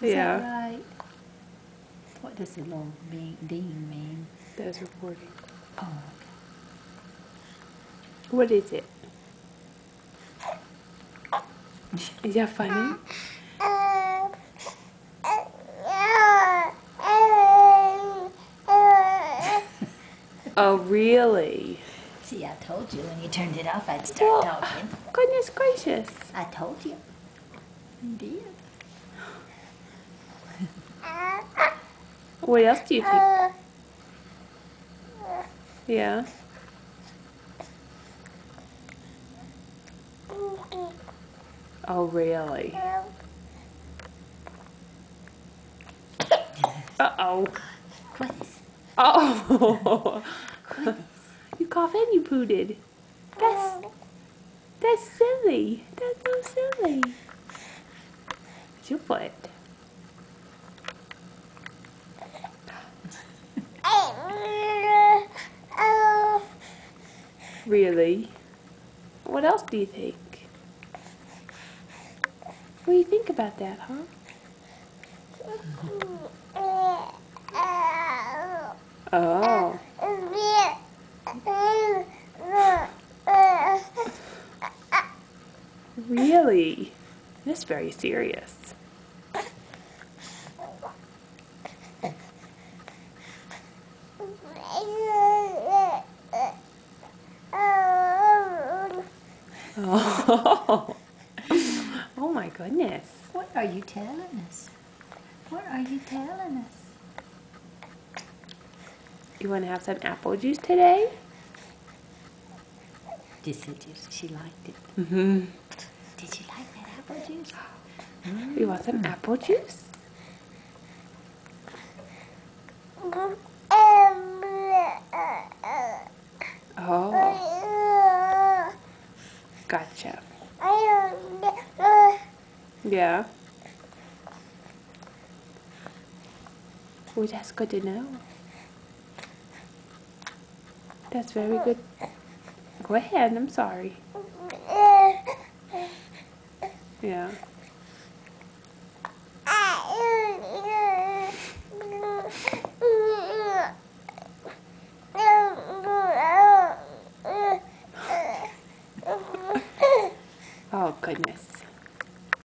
Is Yeah. that right? What does the little ding mean? That's recording. Oh, What is it? Is that funny? Oh, really? see, I told you when you turned it off I'd start Well, talking. goodness gracious. I told you. You did. What else do you think? Yeah. Oh, really? Uh-oh. Goodness. Oh. Goodness. You coughed and you pooted. That's silly. That's so silly. It's your foot. Really? What else do you think? What do you think about that, huh? Oh. Really? That's very serious. Oh. Oh my goodness. What are you telling us? What are you telling us? You want to have some apple juice today? Just said she liked it. Mm-hmm. Did you like that apple juice? You want some apple juice? Oh. Gotcha. Yeah. Well, that's good to know. That's very good. Go ahead, I'm sorry. Yeah.